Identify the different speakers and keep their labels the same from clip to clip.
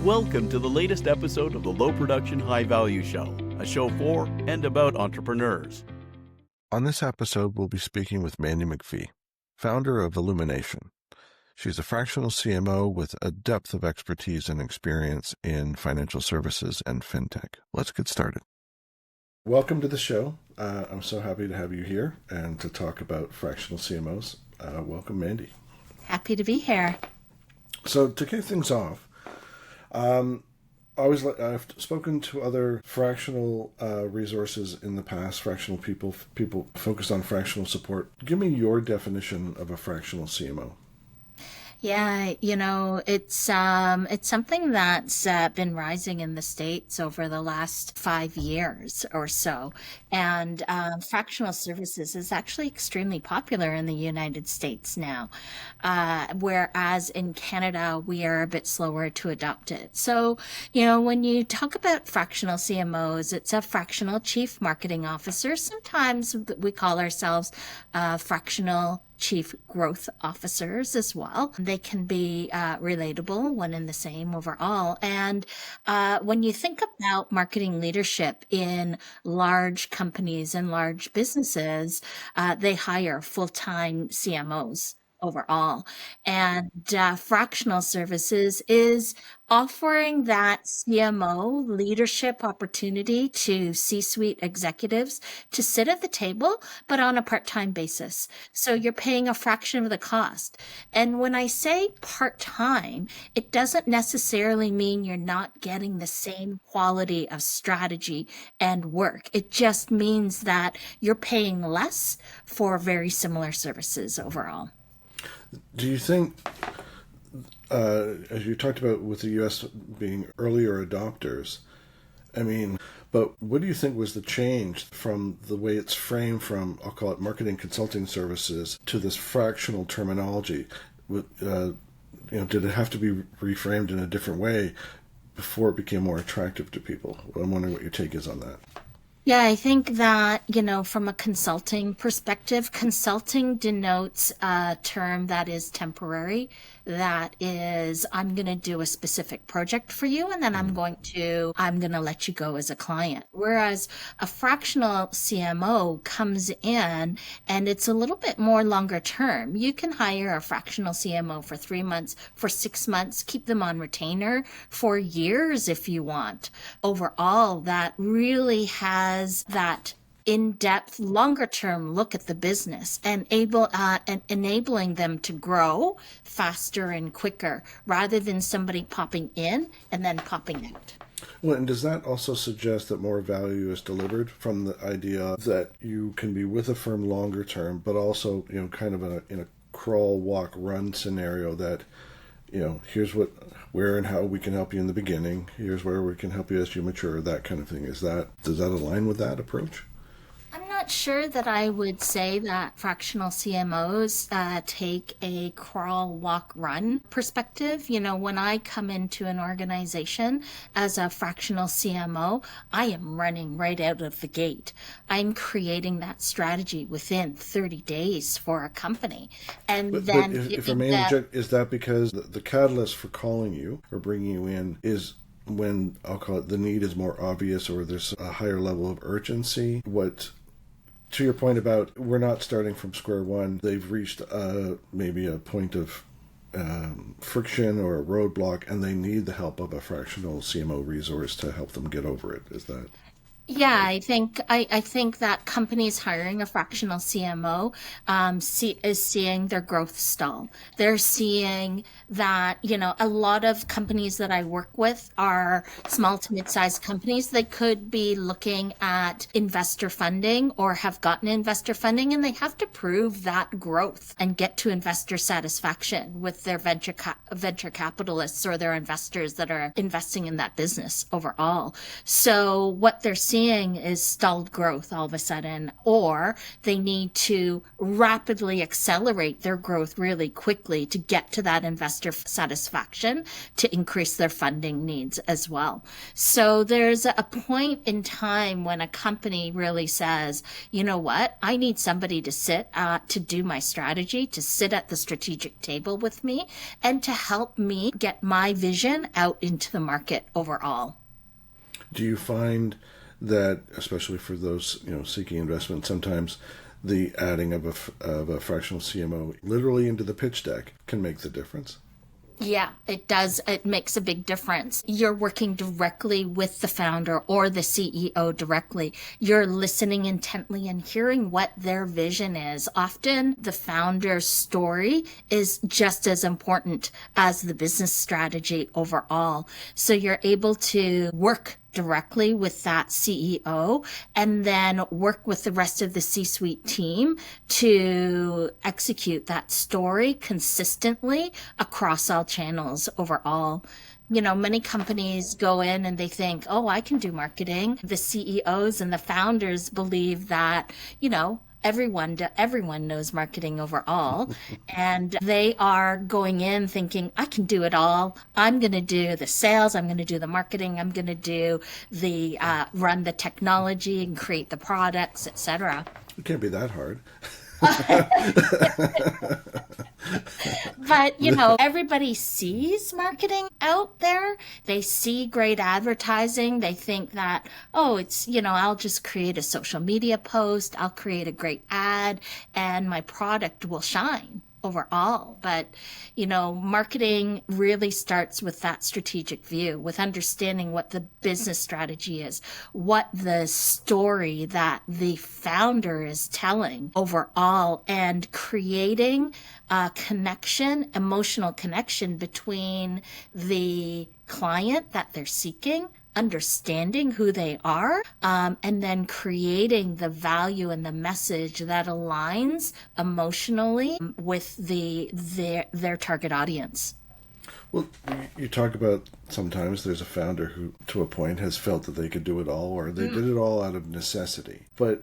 Speaker 1: Welcome to the latest episode of the Low Production High Value Show, a show for and about entrepreneurs.
Speaker 2: On this episode, we'll be speaking with Mandy MacPhee, founder of Illumination. She's a fractional CMO with a depth of expertise and experience in financial services and fintech. Let's get started. Welcome to the show. I'm so happy to have you here and to talk about fractional CMOs. Welcome, Mandy.
Speaker 3: Happy to be here.
Speaker 2: So to kick things off, I've spoken to other fractional resources in the past, fractional people focused on fractional support. Give me your definition of a fractional CMO.
Speaker 3: Yeah, it's something that's been rising in the States over the last 5 years or so. And fractional services is actually extremely popular in the United States now, whereas in Canada, we are a bit slower to adopt it. So, when you talk about fractional CMOs, it's a fractional chief marketing officer. Sometimes we call ourselves fractional chief growth officers as well. They can be relatable, one and the same overall. And when you think about marketing leadership in large companies and large businesses, they hire full-time CMOs overall. And fractional services is offering that CMO leadership opportunity to C-suite executives to sit at the table, but on a part-time basis. So you're paying a fraction of the cost. And when I say part-time, it doesn't necessarily mean you're not getting the same quality of strategy and work. It just means that you're paying less for very similar services overall.
Speaker 2: Do you think, as you talked about with the U.S. being earlier adopters, but what do you think was the change from the way it's framed from, I'll call it marketing consulting services, to this fractional terminology? Did it have to be reframed in a different way before it became more attractive to people? I'm wondering what your take is on that.
Speaker 3: Yeah, I think that, from a consulting perspective, consulting denotes a term that is temporary. That is, I'm going to do a specific project for you, and then I'm going to let you go as a client. Whereas a fractional CMO comes in and it's a little bit more longer term. You can hire a fractional CMO for 3 months, for 6 months, keep them on retainer for years if you want. Overall, that really has that in-depth, longer-term look at the business and enabling them to grow faster and quicker rather than somebody popping in and then popping out.
Speaker 2: Well, and does that also suggest that more value is delivered from the idea that you can be with a firm longer term, but also, kind of in a crawl, walk, run scenario that, here's where and how we can help you in the beginning. Here's where we can help you as you mature, that kind of thing. Does that align with that approach?
Speaker 3: I'm not sure that I would say that fractional CMOs take a crawl, walk, run perspective. When I come into an organization as a fractional CMO, I am running right out of the gate. I'm creating that strategy within 30 days for a company. And but if I may interject,
Speaker 2: is that because the catalyst for calling you or bringing you in is when, I'll call it, the need is more obvious or there's a higher level of urgency? To your point about we're not starting from square one, they've reached maybe a point of friction or a roadblock, and they need the help of a fractional CMO resource to help them get over it. Is that?
Speaker 3: Yeah, I think that companies hiring a fractional CMO is seeing their growth stall. They're seeing that, a lot of companies that I work with are small to mid-sized companies. They could be looking at investor funding or have gotten investor funding, and they have to prove that growth and get to investor satisfaction with their venture capitalists or their investors that are investing in that business overall. So what they're seeing seeing is stalled growth all of a sudden, or they need to rapidly accelerate their growth really quickly to get to that investor satisfaction to increase their funding needs as well. So there's a point in time when a company really says, you know what, I need somebody to sit to do my strategy, to sit at the strategic table with me, and to help me get my vision out into the market overall.
Speaker 2: Do you find that, especially for those seeking investment, sometimes the adding of a fractional CMO literally into the pitch deck can make the difference?
Speaker 3: Yeah, it does. It makes a big difference. You're working directly with the founder or the CEO directly. You're listening intently and hearing what their vision is. Often the founder's story is just as important as the business strategy overall. So you're able to work directly with that CEO and then work with the rest of the C-suite team to execute that story consistently across all channels overall. Many companies go in and they think, oh, I can do marketing. The CEOs and the founders believe that, everyone knows marketing overall. And they are going in thinking, I can do it all. I'm going to do the sales. I'm going to do the marketing. I'm going to do the run the technology and create the products, etc.
Speaker 2: It can't be that hard.
Speaker 3: But, everybody sees marketing out there. They see great advertising. They think that, oh, it's, I'll just create a social media post. I'll create a great ad and my product will shine overall. But, marketing really starts with that strategic view, with understanding what the business strategy is, what the story that the founder is telling overall, and creating a connection, emotional connection between the client that they're seeking, understanding who they are, and then creating the value and the message that aligns emotionally with their target audience.
Speaker 2: Well, you talk about sometimes there's a founder who, to a point, has felt that they could do it all, or they did it all out of necessity. But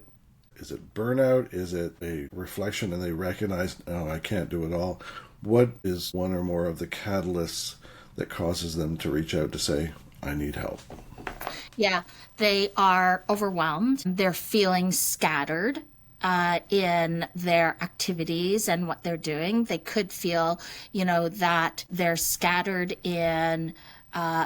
Speaker 2: is it burnout? Is it a reflection and they recognize, oh, I can't do it all? What is one or more of the catalysts that causes them to reach out to say, I need help?
Speaker 3: Yeah, they are overwhelmed. They're feeling scattered in their activities and what they're doing. They could feel, that they're scattered in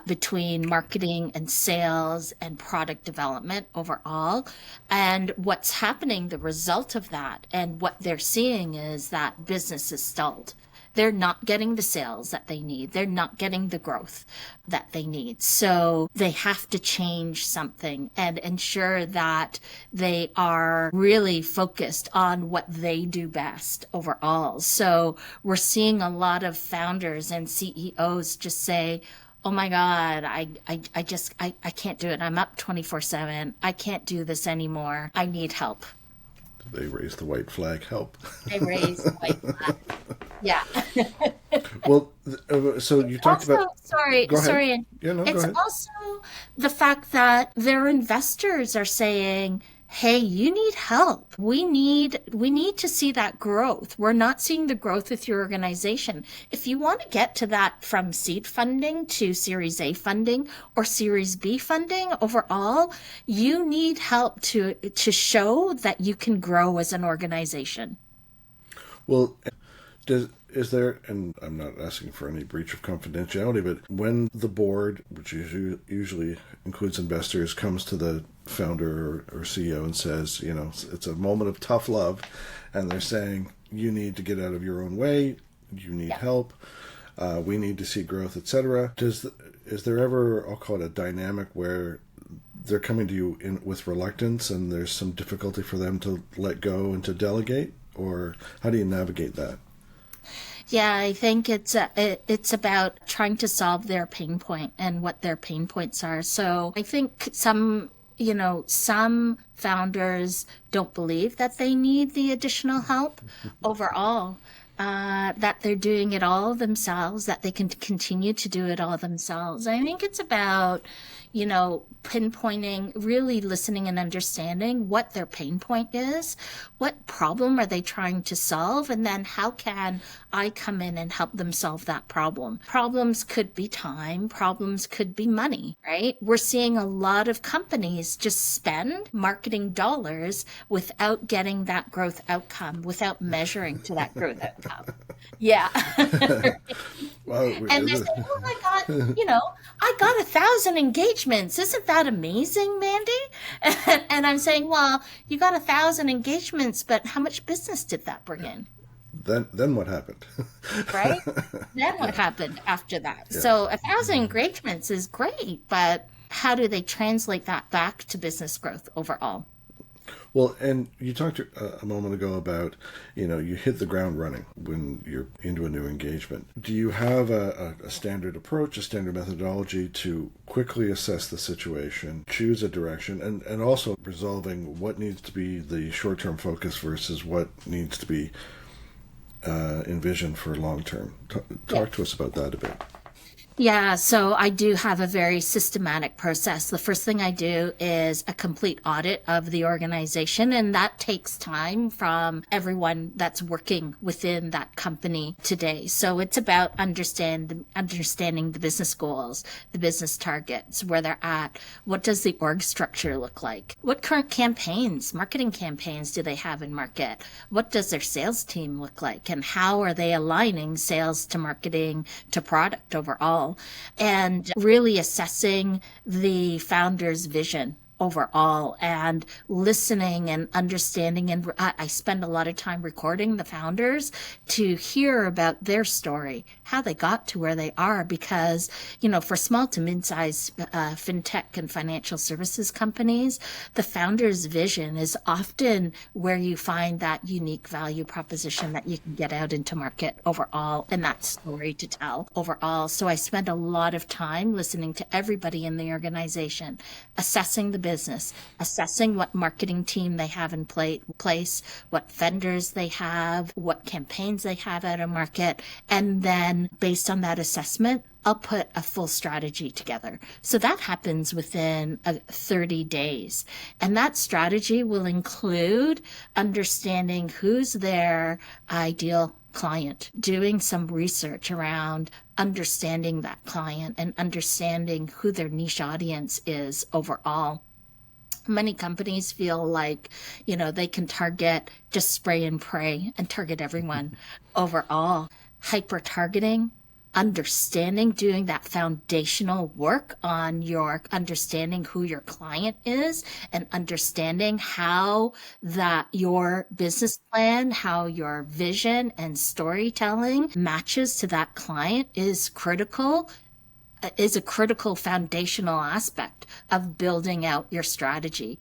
Speaker 3: between marketing and sales and product development overall. And what's happening, the result of that, and what they're seeing is that business is stalled. They're not getting the sales that they need. They're not getting the growth that they need. So they have to change something and ensure that they are really focused on what they do best overall. So we're seeing a lot of founders and CEOs just say, oh my God, I can't do it. I'm up 24/7. I can't do this anymore. I need help.
Speaker 2: They raise the white flag, help.
Speaker 3: They raise the white flag. Yeah.
Speaker 2: Well, so you talked
Speaker 3: also,
Speaker 2: about...
Speaker 3: Sorry.
Speaker 2: Yeah, no,
Speaker 3: it's
Speaker 2: go ahead.
Speaker 3: also the fact that their investors are saying, hey, you need help. We need to see that growth. We're not seeing the growth with your organization. If you want to get to that from seed funding to Series A funding or Series B funding overall, you need help to show that you can grow as an organization.
Speaker 2: Well, is there, and I'm not asking for any breach of confidentiality, but when the board, which usually includes investors, comes to the founder or CEO and says, it's a moment of tough love, and they're saying, you need to get out of your own way, you need help, we need to see growth, etc. Is there ever, I'll call it a dynamic, where they're coming to you with reluctance and there's some difficulty for them to let go and to delegate? Or how do you navigate that?
Speaker 3: Yeah, I think it's about trying to solve their pain point and what their pain points are. So I think some founders don't believe that they need the additional help overall. that they're doing it all themselves, that they can continue to do it all themselves. I think it's about, pinpointing, really listening and understanding what their pain point is, what problem are they trying to solve, and then how can I come in and help them solve that problem. Problems could be time, problems could be money, right? We're seeing a lot of companies just spend marketing dollars without getting that growth outcome, without measuring to that growth outcome. Yeah.
Speaker 2: Well,
Speaker 3: And they're saying, oh my God, I got 1,000 engagements. Isn't that amazing, Mandy? And I'm saying, well, you got 1,000 engagements, but how much business did that bring in?
Speaker 2: then what happened?
Speaker 3: Right? Then what happened after that?
Speaker 2: Yeah.
Speaker 3: So 1,000 engagements is great, but how do they translate that back to business growth overall?
Speaker 2: Well, and you talked a moment ago about, you hit the ground running when you're into a new engagement. Do you have a standard approach, a standard methodology to quickly assess the situation, choose a direction, and also resolving what needs to be the short-term focus versus what needs to be envisioned for long-term? Talk to us about that a bit.
Speaker 3: Yeah, so I do have a very systematic process. The first thing I do is a complete audit of the organization, and that takes time from everyone that's working within that company today. So it's about understanding the business goals, the business targets, where they're at. What does the org structure look like? What current campaigns, marketing campaigns do they have in market? What does their sales team look like? And how are they aligning sales to marketing to product overall? And really assessing the founder's vision overall and listening and understanding. And I spend a lot of time recording the founders to hear about their story, how they got to where they are, because, for small to mid-sized fintech and financial services companies, the founder's vision is often where you find that unique value proposition that you can get out into market overall, and that story to tell overall. So I spend a lot of time listening to everybody in the organization, assessing the business, assessing what marketing team they have in place, what vendors they have, what campaigns they have out of market, and then based on that assessment, I'll put a full strategy together. So that happens within 30 days. And that strategy will include understanding who's their ideal client, doing some research around understanding that client and understanding who their niche audience is overall. Many companies feel like, they can just spray and pray and target everyone overall. Hyper-targeting, understanding, doing that foundational work on your understanding who your client is and understanding how that your business plan, how your vision and storytelling matches to that client is a critical foundational aspect of building out your strategy.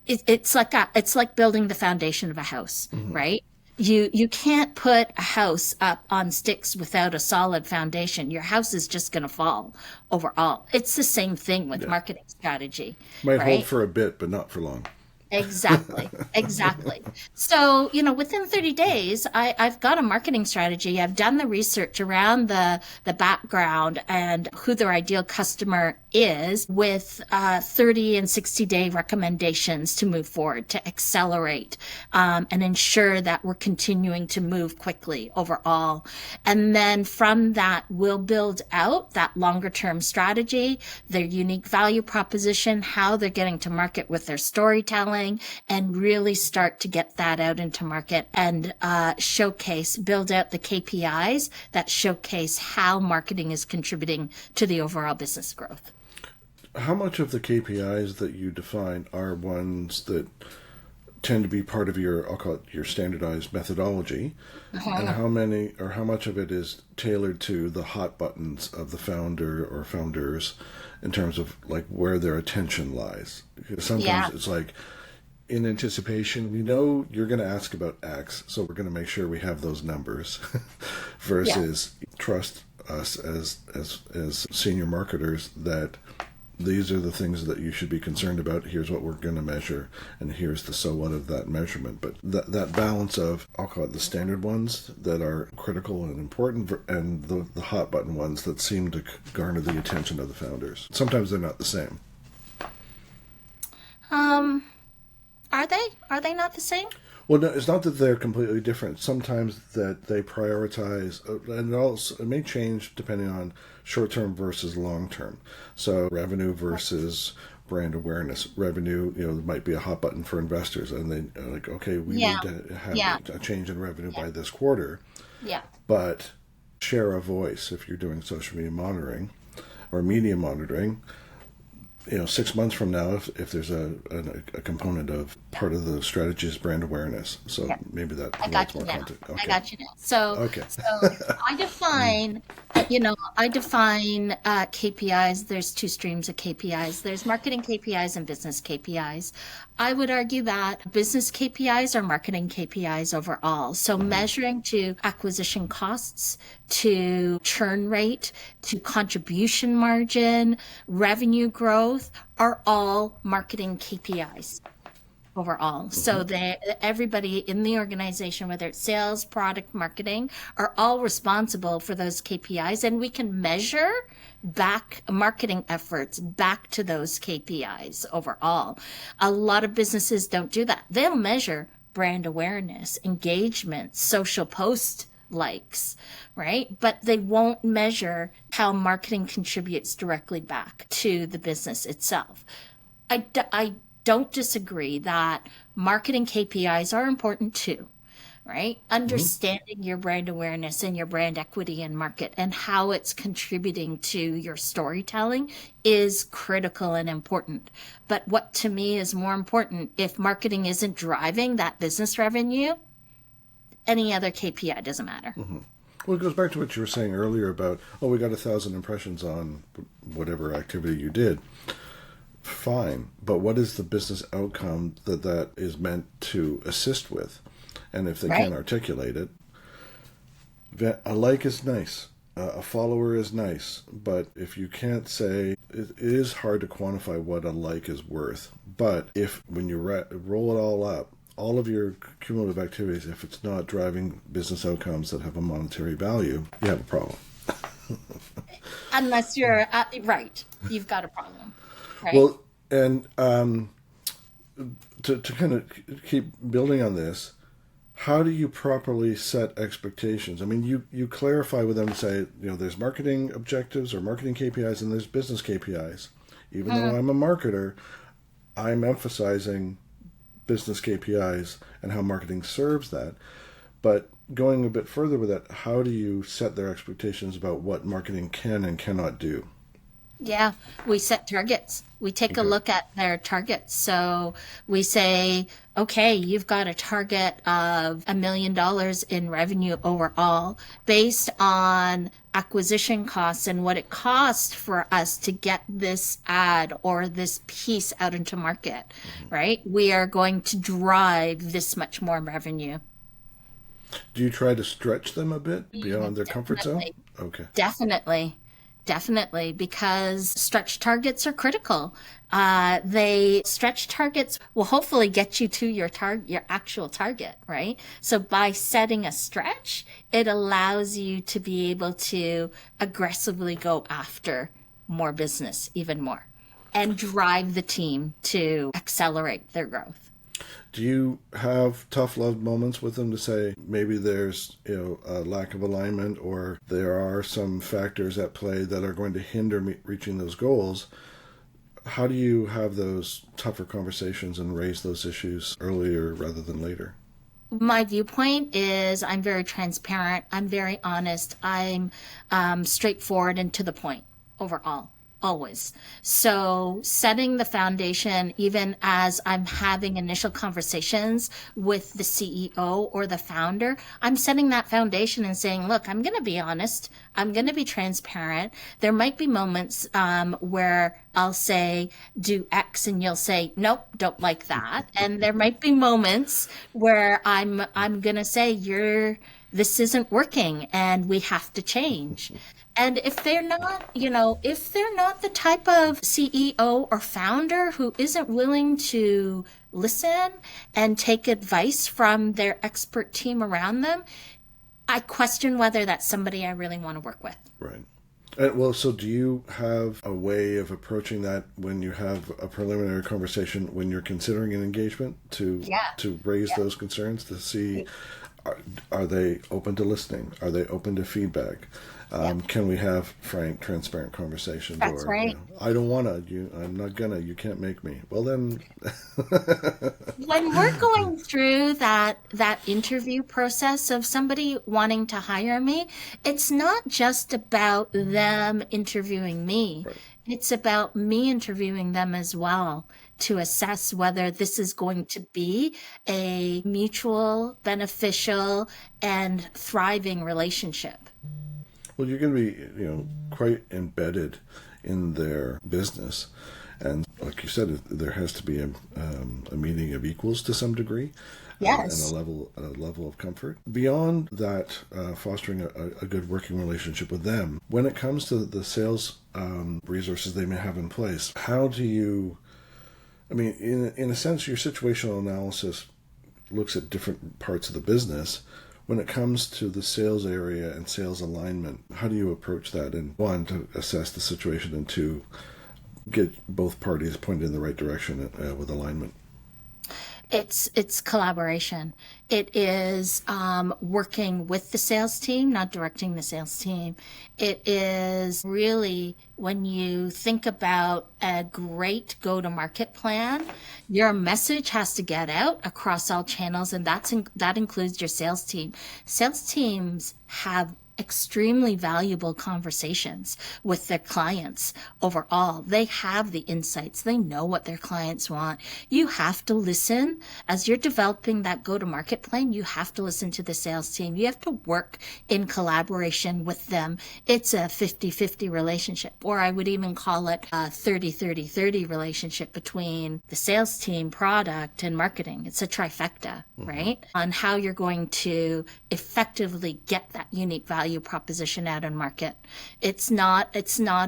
Speaker 3: It's like building the foundation of a house, right? You can't put a house up on sticks without a solid foundation. Your house is just going to fall overall. It's the same thing with marketing strategy.
Speaker 2: Might
Speaker 3: right?
Speaker 2: hold for a bit, but not for long.
Speaker 3: Exactly. So, within 30 days, I've got a marketing strategy. I've done the research around the background and who their ideal customer is with 30 and 60-day recommendations to move forward, to accelerate, and ensure that we're continuing to move quickly overall. And then from that, we'll build out that longer-term strategy, their unique value proposition, how they're getting to market with their storytelling, and really start to get that out into market and build out the KPIs that showcase how marketing is contributing to the overall business growth.
Speaker 2: How much of the KPIs that you define are ones that tend to be part of your, I'll call it your standardized methodology, and how much of it is tailored to the hot buttons of the founder or founders in terms of like where their attention lies? Because sometimes it's like, in anticipation, we know you're going to ask about X, so we're going to make sure we have those numbers versus trust us as senior marketers that these are the things that you should be concerned about. Here's what we're going to measure, and here's the so what of that measurement. But that balance of, I'll call it the standard ones that are critical and important, and the hot button ones that seem to garner the attention of the founders. Sometimes they're not the same.
Speaker 3: Are they? Are they not the same?
Speaker 2: Well, no, it's not that they're completely different. Sometimes that they prioritize, and it may change depending on short-term versus long-term. So revenue versus brand awareness. Revenue, might be a hot button for investors, and they are like, okay, we need to have a change in revenue by this quarter.
Speaker 3: Yeah.
Speaker 2: But share of voice, if you're doing social media monitoring or media monitoring, 6 months from now, if there's a component of part of the strategy is brand awareness. So maybe that
Speaker 3: I got you
Speaker 2: more
Speaker 3: now.
Speaker 2: content. Okay.
Speaker 3: I got you now. So I define, KPIs. There's two streams of KPIs. There's marketing KPIs and business KPIs. I would argue that business KPIs are marketing KPIs overall. So measuring to acquisition costs, to churn rate, to contribution margin, revenue growth are all marketing KPIs overall. So everybody in the organization, whether it's sales, product, marketing, are all responsible for those KPIs, and we can measure back marketing efforts back to those KPIs overall. A lot of businesses don't do that. They'll measure brand awareness, engagement, social post likes, right? But they won't measure how marketing contributes directly back to the business itself. I don't disagree that marketing KPIs are important too, right? Understanding your brand awareness and your brand equity in market and how it's contributing to your storytelling is critical and important. But what to me is more important, if marketing isn't driving that business revenue, any other KPI doesn't matter.
Speaker 2: Well, it goes back to what you were saying earlier about, we got 1,000 impressions on whatever activity you did. Fine, but what is the business outcome that is meant to assist with? And if they can't articulate it, a like is nice, a follower is nice, but if you can't say, it is hard to quantify what a like is worth. But if when you roll it all up, all of your cumulative activities, if it's not driving business outcomes that have a monetary value, you have a problem.
Speaker 3: Unless you're right, you've got a problem. Right?
Speaker 2: Well, and to kind of keep building on this, how do you properly set expectations? I mean, you clarify with them and say, there's marketing objectives or marketing KPIs and there's business KPIs. Even though I'm a marketer, I'm emphasizing business KPIs and how marketing serves that. But going a bit further with that, how do you set their expectations about what marketing can and cannot do?
Speaker 3: Yeah, we set targets. We take a look at their targets. So we say, okay, you've got a target of $1 million in revenue overall based on acquisition costs and what it costs for us to get this ad or this piece out into market, right? We are going to drive this much more revenue.
Speaker 2: Do you try to stretch them a bit beyond their comfort zone? Okay. Definitely, because stretch targets are critical. Stretch targets will hopefully get you to your actual target, right? So by setting a stretch, it allows you to be able to aggressively go after more business, even more, and drive the team to accelerate their growth. Do you have tough love moments with them to say maybe there's a lack of alignment or there are some factors at play that are going to hinder reaching those goals? How do you have those tougher conversations and raise those issues earlier rather than later?
Speaker 3: My viewpoint is I'm very transparent. I'm very honest. I'm straightforward and to the point overall. Always. So setting the foundation, even as I'm having initial conversations with the CEO or the founder, I'm setting that foundation and saying, look, I'm going to be honest. I'm going to be transparent. There might be moments where I'll say, do X, and you'll say, nope, don't like that. And there might be moments where I'm going to say, this isn't working and we have to change. And if they're not, if they're not the type of CEO or founder who isn't willing to listen and take advice from their expert team around them, I question whether that's somebody I really want to work with.
Speaker 2: Right. Well, so do you have a way of approaching that when you have a preliminary conversation, when you're considering an engagement, to raise those concerns, to see are they open to listening? Are they open to feedback? Can we have frank, transparent conversations?
Speaker 3: That's right.
Speaker 2: I don't want to. I'm not gonna. You can't make me. Well, then.
Speaker 3: When we're going through that interview process of somebody wanting to hire me, it's not just about them interviewing me.
Speaker 2: Right.
Speaker 3: It's about me interviewing them as well, to assess whether this is going to be a mutual, beneficial, and thriving relationship.
Speaker 2: Well, you're going to be, quite embedded in their business, and like you said, there has to be a meeting of equals to some degree.
Speaker 3: Yes.
Speaker 2: And a level of comfort. Beyond that, fostering a good working relationship with them, when it comes to the sales resources they may have in place, how do you, in a sense, your situational analysis looks at different parts of the business. When it comes to the sales area and sales alignment, how do you approach that? And one, to assess the situation, and two, get both parties pointed in the right direction with alignment.
Speaker 3: It's collaboration. It is working with the sales team, not directing the sales team. It is really, when you think about a great go-to-market plan, your message has to get out across all channels, and that includes your sales team. Sales teams have extremely valuable conversations with their clients overall. They have the insights. They know what their clients want. You have to listen. As you're developing that go-to-market plan, you have to listen to the sales team. You have to work in collaboration with them. It's a 50-50 relationship, or I would even call it a 30-30-30 relationship between the sales team, product, and marketing. It's a trifecta, right? On how you're going to effectively get that unique value proposition out in market. It's not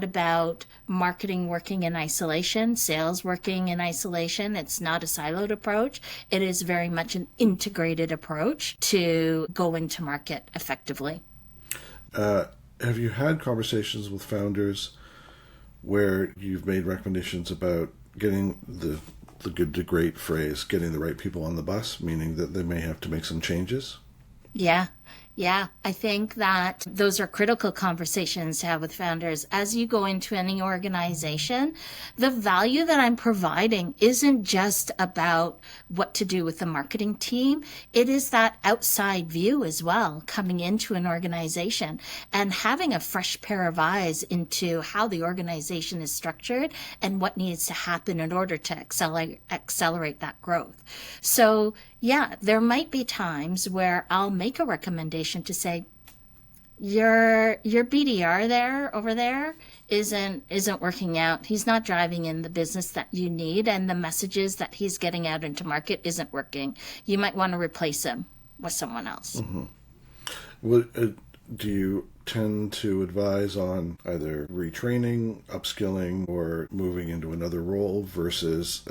Speaker 3: about marketing working in isolation, sales working in isolation. It's not a siloed approach. It is very much an integrated approach to go into market effectively.
Speaker 2: Have you had conversations with founders where you've made recommendations about getting the good to great phrase, getting the right people on the bus, meaning that they may have to make some changes?
Speaker 3: Yeah, I think that those are critical conversations to have with founders. As you go into any organization, the value that I'm providing isn't just about what to do with the marketing team. It is that outside view as well, coming into an organization and having a fresh pair of eyes into how the organization is structured and what needs to happen in order to accelerate that growth. So yeah, there might be times where I'll make a recommendation to say, your BDR over there isn't working out. He's not driving in the business that you need, and the messages that he's getting out into market isn't working. You might want to replace him with someone else.
Speaker 2: Mm-hmm. Well, do you tend to advise on either retraining, upskilling, or moving into another role versus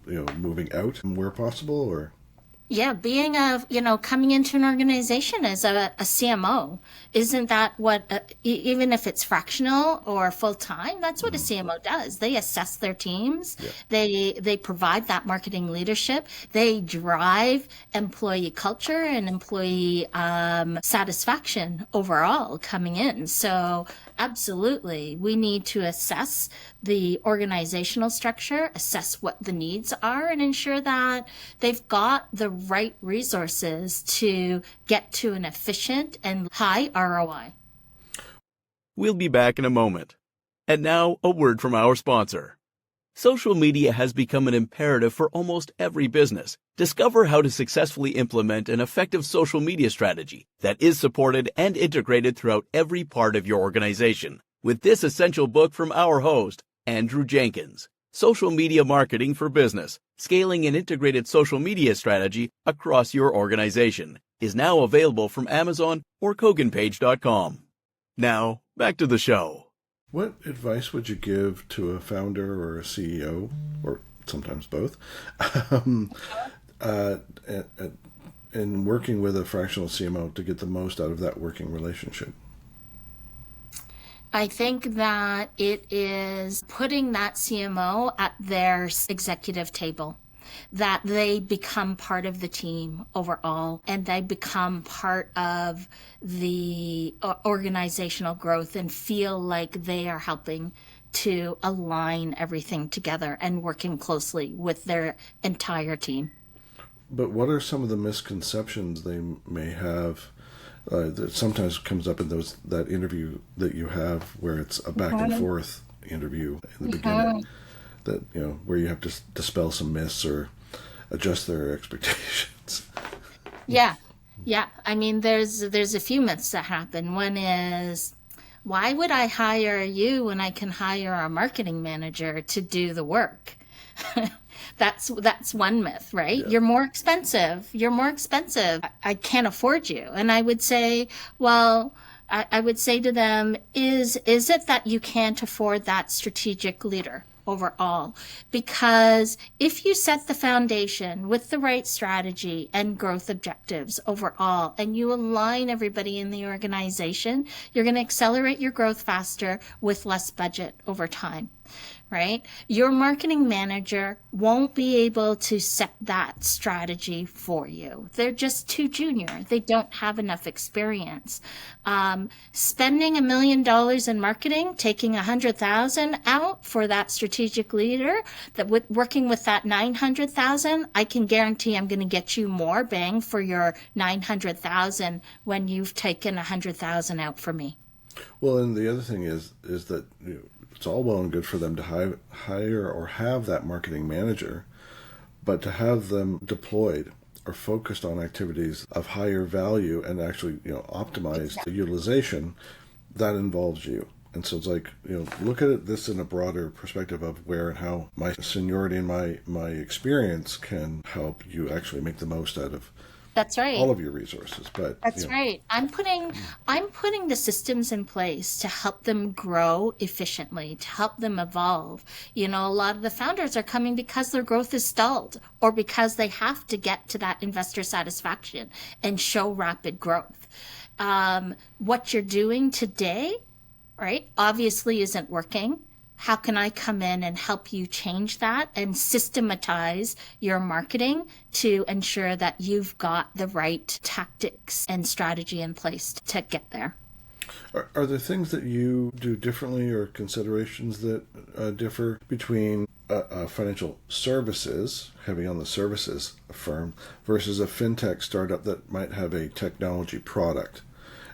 Speaker 2: moving out where possible, or?
Speaker 3: Yeah, being coming into an organization as a CMO, isn't that what, even if it's fractional or full-time, that's what a CMO does. They assess their teams. Yeah. They provide that marketing leadership. They drive employee culture and employee satisfaction overall coming in. So absolutely, we need to assess the organizational structure, assess what the needs are, and ensure that they've got the right resources to get to an efficient and high ROI.
Speaker 1: We'll be back in a moment. And now, a word from our sponsor. Social media has become an imperative for almost every business. Discover how to successfully implement an effective social media strategy that is supported and integrated throughout every part of your organization with this essential book from our host, Andrew Jenkins, Social Media Marketing for Business, Scaling an Integrated Social Media Strategy Across Your Organization, is now available from Amazon or KoganPage.com. Now, back to the show.
Speaker 2: What advice would you give to a founder or a CEO, or sometimes both, um, in working with a fractional CMO to get the most out of that working relationship?
Speaker 3: I think that it is putting that CMO at their executive table, that they become part of the team overall and they become part of the organizational growth and feel like they are helping to align everything together and working closely with their entire team.
Speaker 2: But what are some of the misconceptions they may have that sometimes comes up in that interview that you have where it's a back and forth interview in the beginning, that where you have to dispel some myths or adjust their expectations?
Speaker 3: Yeah. I mean, there's a few myths that happen. One is, why would I hire you when I can hire a marketing manager to do the work? That's one myth, right?
Speaker 2: Yeah.
Speaker 3: You're more expensive. I can't afford you. And I would say, well, I would say to them, is it that you can't afford that strategic leader overall? Because if you set the foundation with the right strategy and growth objectives overall, and you align everybody in the organization, you're going to accelerate your growth faster with less budget over time. Right? Your marketing manager won't be able to set that strategy for you. They're just too junior. They don't have enough experience. Spending $1 million in marketing, taking 100,000 out for that strategic leader, working with that 900,000, I can guarantee I'm going to get you more bang for your 900,000 when you've taken 100,000 out for me.
Speaker 2: Well, and the other thing is that it's all well and good for them to hire or have that marketing manager, but to have them deployed or focused on activities of higher value and actually optimize the utilization, that involves you. And so it's like, look at this in a broader perspective of where and how my seniority and my experience can help you actually make the most out of
Speaker 3: That's right.
Speaker 2: all of your resources. But
Speaker 3: That's right. I'm putting the systems in place to help them grow efficiently, to help them evolve. A lot of the founders are coming because their growth is stalled or because they have to get to that investor satisfaction and show rapid growth. What you're doing today, right, obviously isn't working. How can I come in and help you change that and systematize your marketing to ensure that you've got the right tactics and strategy in place to get there?
Speaker 2: Are there things that you do differently or considerations that differ between a financial services, heavy on the services firm, versus a fintech startup that might have a technology product?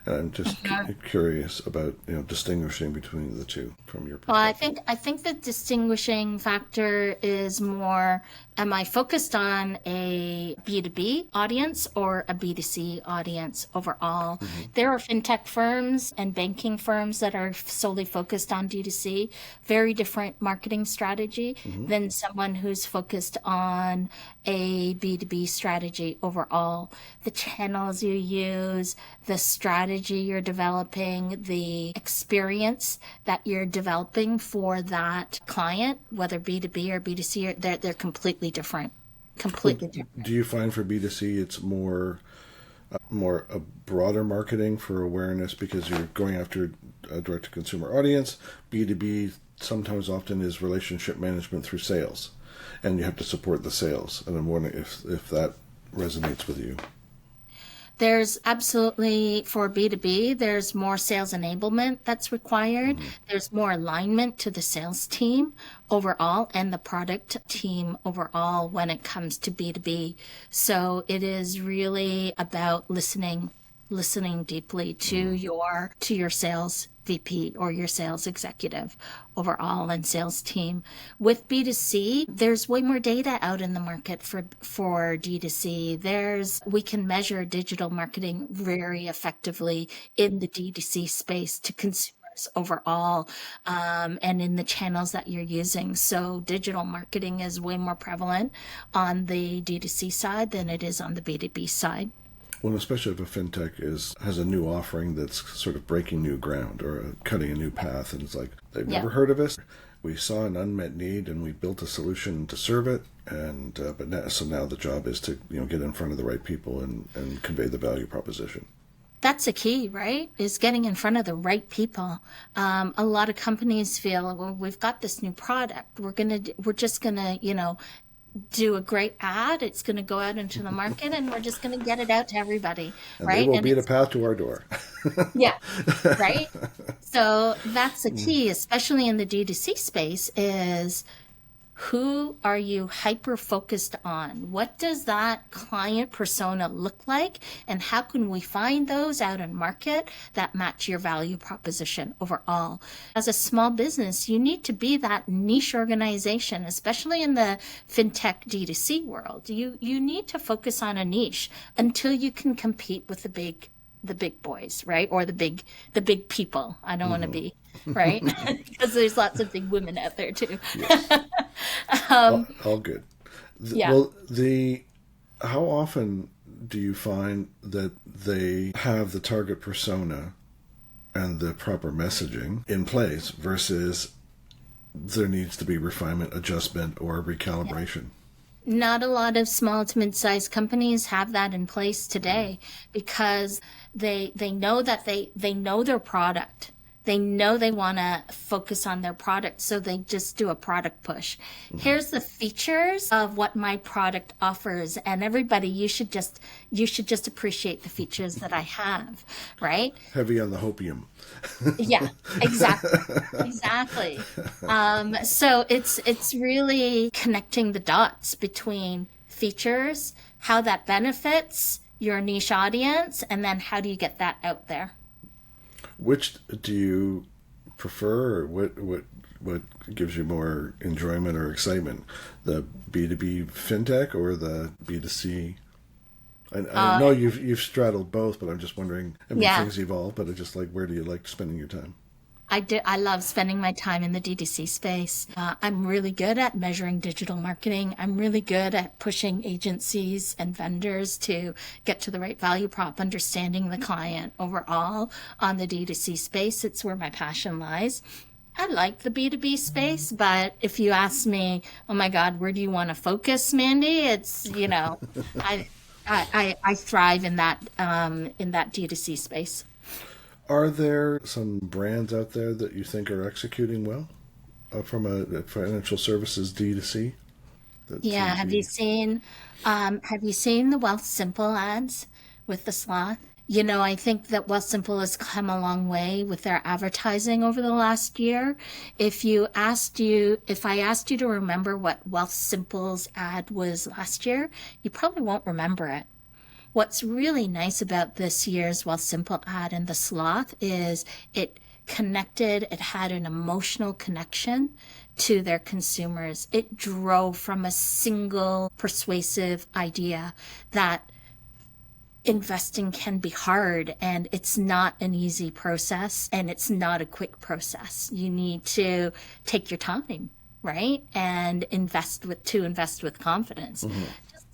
Speaker 2: And I'm just curious about distinguishing between the two from your perspective.
Speaker 3: Well, I think the distinguishing factor is more, am I focused on a B2B audience or a B2C audience overall? Mm-hmm. There are fintech firms and banking firms that are solely focused on D2C, very different marketing strategy than someone who's focused on a B2B strategy overall. The channels you use, the strategy you're developing, the experience that you're developing for that client, whether B2B or B2C, they're completely different. Completely different.
Speaker 2: Do you find for B2C it's more a broader marketing for awareness because you're going after a direct-to-consumer audience? B2B sometimes often is relationship management through sales, and you have to support the sales. And I'm wondering if that resonates with you.
Speaker 3: There's absolutely, for B2B, there's more sales enablement that's required. Mm-hmm. There's more alignment to the sales team overall and the product team overall when it comes to B2B. So it is really about listening deeply to your sales VP or your sales executive overall and sales team. With B2C, there's way more data out in the market for D2C. We can measure digital marketing very effectively in the D2C space to consumers overall, and in the channels that you're using. So digital marketing is way more prevalent on the D2C side than it is on the B2B side.
Speaker 2: Well, especially if a fintech has a new offering that's sort of breaking new ground or cutting a new path, and it's like they've never heard of us. We saw an unmet need and we built a solution to serve it. And so now the job is to get in front of the right people and convey the value proposition.
Speaker 3: That's a key, right? Is getting in front of the right people. A lot of companies feel, well, we've got this new product. We're just gonna, do a great ad. It's going to go out into the market, and we're just going to get it out to everybody,
Speaker 2: and
Speaker 3: right?
Speaker 2: They will beat a path to our door.
Speaker 3: Yeah, right. So that's the key, especially in the D2C space, is who are you hyper focused on? What does that client persona look like? And how can we find those out in market that match your value proposition overall? As a small business, you need to be that niche organization, especially in the fintech D2C world. You need to focus on a niche until you can compete with the big boys, right? Or the big people. I don't want to be, right? Because there's lots of big women out there too.
Speaker 2: Yes. All good. Well, how often do you find that they have the target persona and the proper messaging in place versus there needs to be refinement, adjustment, or recalibration?
Speaker 3: Not a lot of small to mid-sized companies have that in place today because they know that they know their product. They know they want to focus on their product, so they just do a product push. Mm-hmm. Here's the features of what my product offers, and everybody, you should just appreciate the features that I have, right?
Speaker 2: Heavy on the hopium.
Speaker 3: Yeah, exactly. So it's really connecting the dots between features, how that benefits your niche audience, and then how do you get that out there?
Speaker 2: Which do you prefer, or what gives you more enjoyment or excitement? The B2B fintech or the B2C? I know you've straddled both, but I'm just wondering, things evolve, but it's just like, where do you like spending your time?
Speaker 3: I love spending my time in the D2C space. I'm really good at measuring digital marketing. I'm really good at pushing agencies and vendors to get to the right value prop, understanding the client overall on the D2C space. It's where my passion lies. I like the B2B space, but if you ask me, oh my God, where do you want to focus, Mandy? It's, I thrive in that D2C space.
Speaker 2: Are there some brands out there that you think are executing well from a financial services D2C?
Speaker 3: Yeah, have you seen the Wealthsimple ads with the sloth? I think that Wealthsimple has come a long way with their advertising over the last year. If I asked you to remember what Wealthsimple's ad was last year, you probably won't remember it. What's really nice about this year's Wealthsimple ad and the sloth is it had an emotional connection to their consumers. It drove from a single persuasive idea that investing can be hard and it's not an easy process and it's not a quick process. You need to take your time, right? And invest with confidence. Mm-hmm.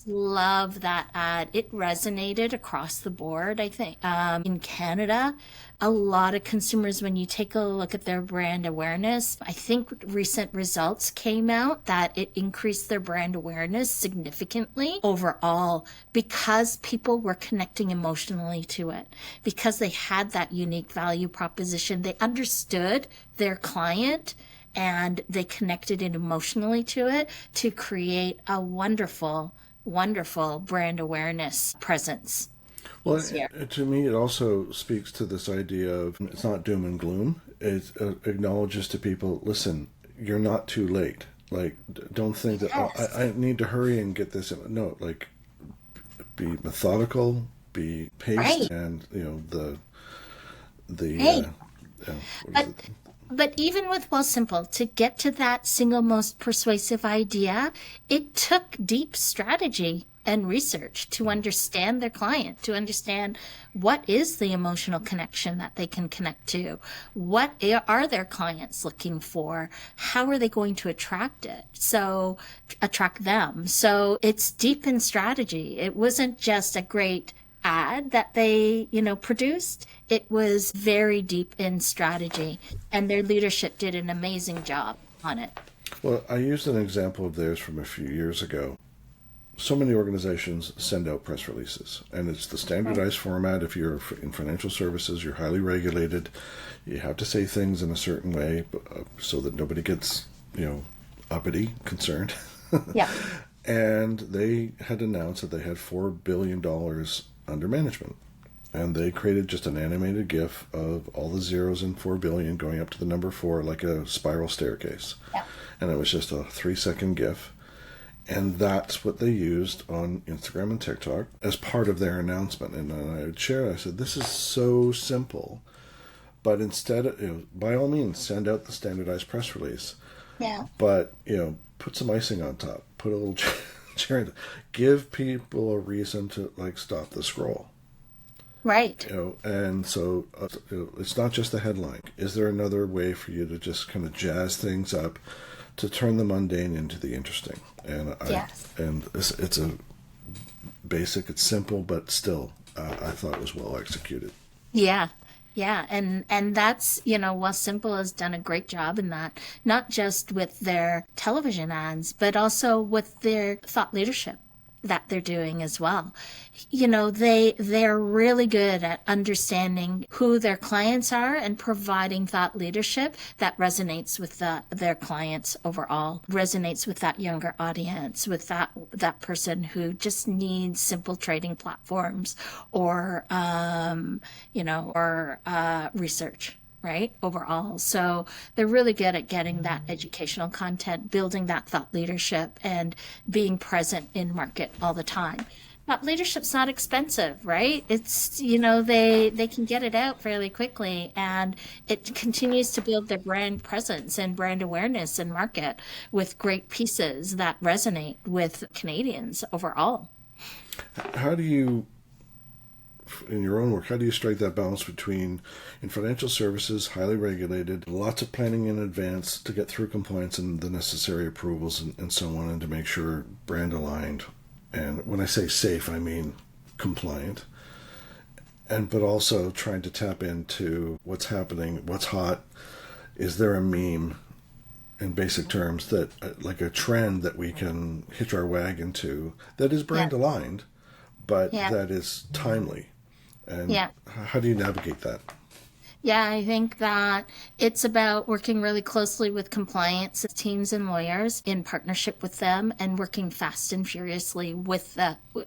Speaker 3: Love that ad. It resonated across the board, I think. In Canada, a lot of consumers, when you take a look at their brand awareness, I think recent results came out that it increased their brand awareness significantly overall because people were connecting emotionally to it, because they had that unique value proposition. They understood their client and they connected it emotionally to it to create a wonderful brand awareness presence.
Speaker 2: Well, to me, it also speaks to this idea of it's not doom and gloom. It acknowledges to people, listen, you're not too late. Like, don't think that I need to hurry and get this. No, like, be methodical, be paced, right. And
Speaker 3: But even with Wealthsimple, to get to that single most persuasive idea, it took deep strategy and research to understand their client, to understand what is the emotional connection that they can connect to, what are their clients looking for, how are they going to attract them. So it's deep in strategy. It wasn't just a great ad that they, produced, it was very deep in strategy, and their leadership did an amazing job on it.
Speaker 2: Well, I used an example of theirs from a few years ago. So many organizations send out press releases, and it's the standardized format. If you're in financial services, you're highly regulated. You have to say things in a certain way so that nobody gets, uppity, concerned.
Speaker 3: Yeah.
Speaker 2: And they had announced that they had $4 billion under management. And they created just an animated GIF of all the zeros in 4 billion going up to the number 4 like a spiral staircase.
Speaker 3: Yeah.
Speaker 2: And it was just a 3-second GIF. And that's what they used on Instagram and TikTok as part of their announcement. And then I would share, I said, this is so simple. But instead, by all means, send out the standardized press release.
Speaker 3: Yeah.
Speaker 2: But, put some icing on top. Put a little cherry. Give people a reason to, stop the scroll.
Speaker 3: Right.
Speaker 2: And so it's not just the headline. Is there another way for you to just kind of jazz things up to turn the mundane into the interesting? And
Speaker 3: Yes.
Speaker 2: It's a basic, it's simple, but still, I thought it was well executed.
Speaker 3: Yeah. Yeah. And that's, Well Simple has done a great job in that, not just with their television ads, but also with their thought leadership that they're doing as well. They're really good at understanding who their clients are and providing thought leadership that resonates with their clients overall, resonates with that younger audience, with that person who just needs simple trading platforms or research. Right? Overall. So they're really good at getting that educational content, building that thought leadership, and being present in market all the time. Thought leadership's not expensive, right? It's, they can get it out fairly quickly, and it continues to build their brand presence and brand awareness in market with great pieces that resonate with Canadians overall.
Speaker 2: How do you, in your own work, how do you strike that balance between, in financial services, highly regulated, lots of planning in advance to get through compliance and the necessary approvals and so on, and to make sure brand aligned, and when I say safe, I mean compliant, but also trying to tap into what's happening, what's hot. Is there a meme, in basic terms, that like a trend that we can hitch our wagon to that is brand aligned, but that is timely? And how do you navigate that?
Speaker 3: Yeah, I think that it's about working really closely with compliance teams and lawyers in partnership with them, and working fast and furiously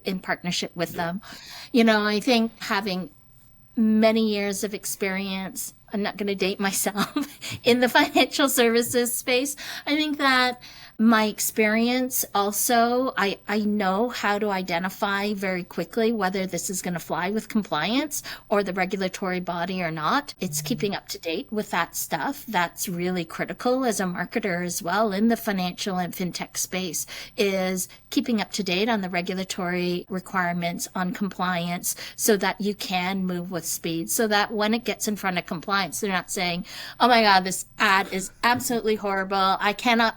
Speaker 3: in partnership with them. I think having many years of experience, I'm not going to date myself, in the financial services space, I think that my experience also, I know how to identify very quickly whether this is going to fly with compliance or the regulatory body or not. It's keeping up to date with that stuff. That's really critical as a marketer as well in the financial and fintech space, is keeping up to date on the regulatory requirements on compliance so that you can move with speed, so that when it gets in front of compliance, they're not saying, oh my God, this ad is absolutely horrible.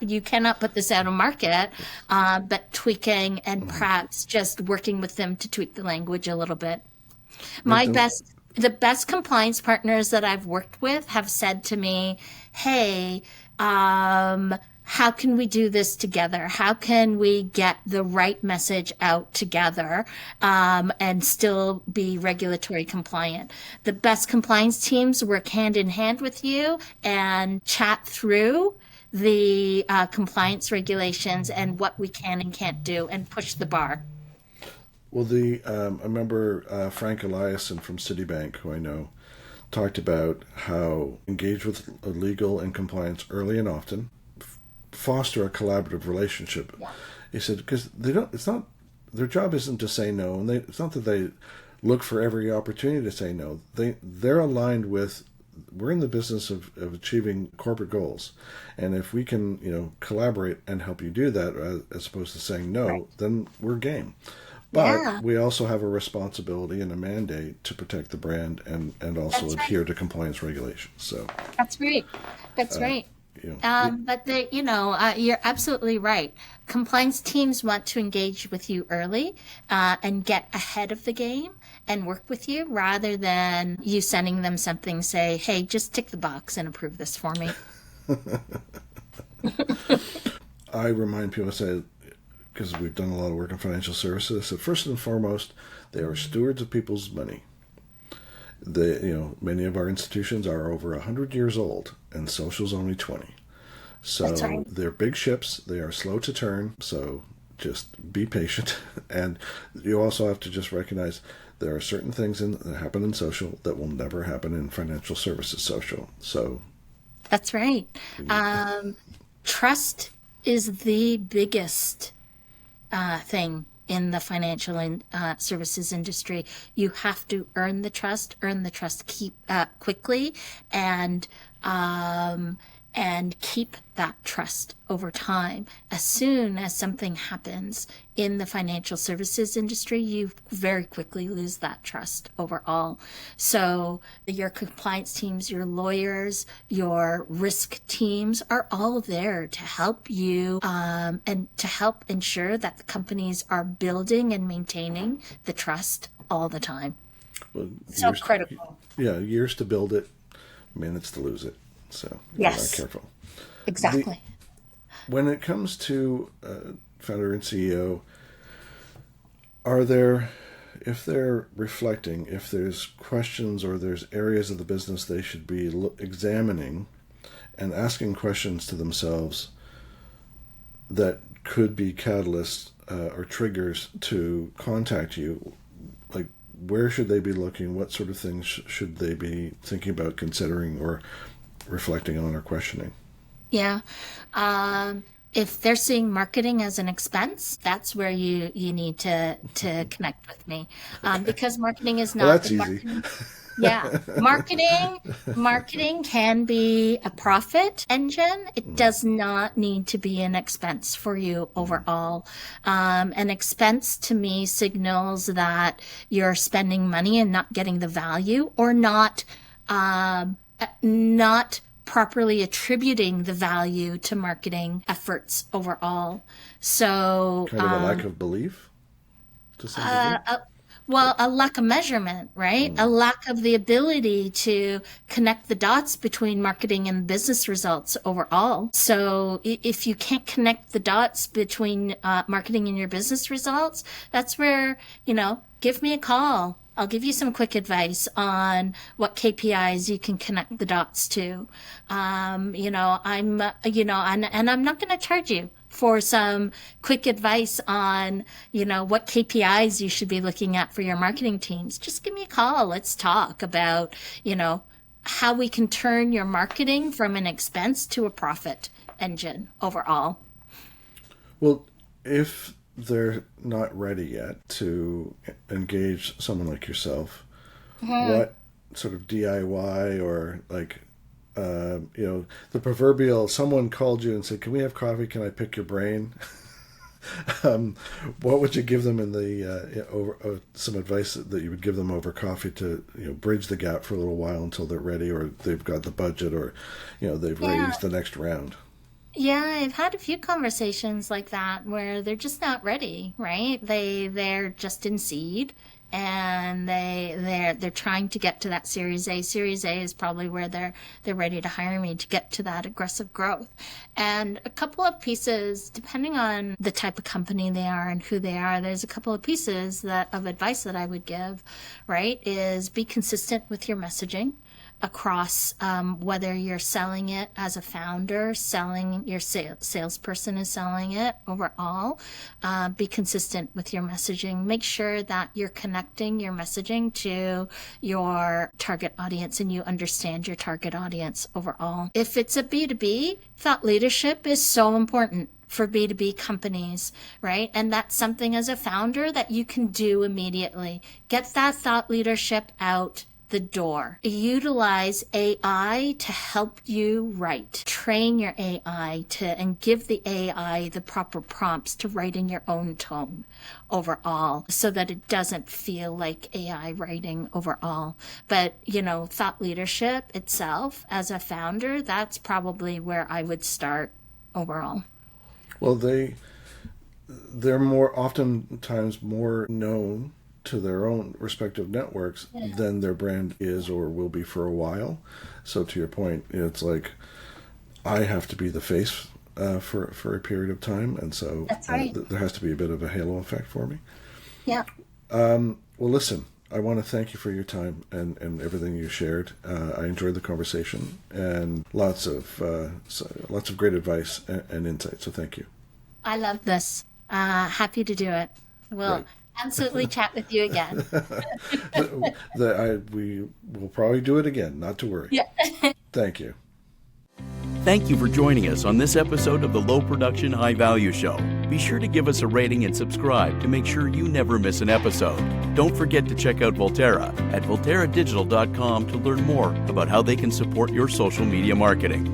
Speaker 3: You cannot put this out of market, but tweaking and perhaps just working with them to tweak the language a little bit. The best compliance partners that I've worked with have said to me, hey, how can we do this together? How can we get the right message out together and still be regulatory compliant? The best compliance teams work hand in hand with you and chat through the compliance regulations and what we can and can't do, and push the bar.
Speaker 2: Well, I remember Frank Eliason from Citibank, who I know, talked about how engage with legal and compliance early and often, foster a collaborative relationship. Yeah. He said, because their job isn't to say no, and it's not that they look for every opportunity to say no. They're aligned with, we're in the business of achieving corporate goals, and if we can collaborate and help you do that as opposed to saying no, then we're game. But we also have a responsibility and a mandate to protect the brand and also adhere to compliance regulations. So
Speaker 3: that's right. That's right. But you're absolutely right. Compliance teams want to engage with you early and get ahead of the game and work with you rather than you sending them something, say, hey, just tick the box and approve this for me.
Speaker 2: I remind people, say, because we've done a lot of work in financial services, that first and foremost, they are stewards of people's money. Many of our institutions are over 100 years old, and social's only 20. So
Speaker 3: That's right.
Speaker 2: they're big ships. They are slow to turn. So just be patient. And you also have to just recognize there are certain things that happen in social that will never happen in financial services social. So
Speaker 3: that's right. Trust is the biggest thing in the financial services industry. You have to earn the trust quickly, and keep that trust over time. As soon as something happens in the financial services industry, you very quickly lose that trust overall. So your compliance teams, your lawyers, your risk teams are all there to help you and to help ensure that the companies are building and maintaining the trust all the time.
Speaker 2: Well,
Speaker 3: so critical.
Speaker 2: Yeah, years to build it, minutes to lose it. So
Speaker 3: yes,
Speaker 2: be careful.
Speaker 3: Exactly.
Speaker 2: When it comes to founder and CEO, if they're reflecting, if there's questions or there's areas of the business they should be examining and asking questions to themselves that could be catalysts or triggers to contact you, like where should they be looking? What sort of things should they be thinking about, considering, or reflecting on, or questioning?
Speaker 3: Yeah. If they're seeing marketing as an expense, that's where you need to connect with me, because marketing is not.
Speaker 2: Well, that's easy.
Speaker 3: Yeah, marketing can be a profit engine. It does not need to be an expense for you overall. An expense to me signals that you're spending money and not getting the value, or not properly attributing the value to marketing efforts overall. So
Speaker 2: kind of a lack of belief to some degree?
Speaker 3: A lack of measurement, right? A lack of the ability to connect the dots between marketing and business results overall. So if you can't connect the dots between marketing and your business results, that's where, give me a call. I'll give you some quick advice on what KPIs you can connect the dots to. I'm not going to charge you for some quick advice on, what KPIs you should be looking at for your marketing teams. Just give me a call. Let's talk about, how we can turn your marketing from an expense to a profit engine overall.
Speaker 2: Well, if they're not ready yet to engage someone like yourself, what sort of DIY or the proverbial someone called you and said, can we have coffee? Can I pick your brain? What would you give them in the some advice that you would give them over coffee to bridge the gap for a little while until they're ready, or they've got the budget, or they've raised the next round?
Speaker 3: Yeah, I've had a few conversations like that where they're just not ready, right? They're just in seed, and they're trying to get to that Series A. Series A is probably where they're ready to hire me to get to that aggressive growth. And a couple of pieces, depending on the type of company they are and who they are, there's a couple of pieces of advice that I would give, right? Is be consistent with your messaging across whether you're selling it as a founder, selling your salesperson is selling it overall. Be consistent with your messaging. Make sure that you're connecting your messaging to your target audience and you understand your target audience overall. If it's a B2B, thought leadership is so important for B2B companies, right? And that's something as a founder that you can do immediately. Get that thought leadership out the door. Utilize AI to help you write. Train your AI and give the AI the proper prompts to write in your own tone overall, so that it doesn't feel like AI writing overall. But, thought leadership itself as a founder, that's probably where I would start overall.
Speaker 2: Well, they're oftentimes more known to their own respective networks than their brand is or will be for a while. So to your point, it's like I have to be the face for a period of time, and so
Speaker 3: That's right.
Speaker 2: There has to be a bit of a halo effect for me.
Speaker 3: Yeah.
Speaker 2: Well, listen, I want to thank you for your time and everything you shared. I enjoyed the conversation and lots of great advice and insight. So thank you.
Speaker 3: I love this. Happy to do it. We'll
Speaker 2: Right.
Speaker 3: absolutely chat with you again.
Speaker 2: We will probably do it again. Not to worry.
Speaker 3: Yeah.
Speaker 2: Thank you.
Speaker 1: Thank you for joining us on this episode of the Low Production High Value Show. Be sure to give us a rating and subscribe to make sure you never miss an episode. Don't forget to check out Volterra at volterradigital.com to learn more about how they can support your social media marketing.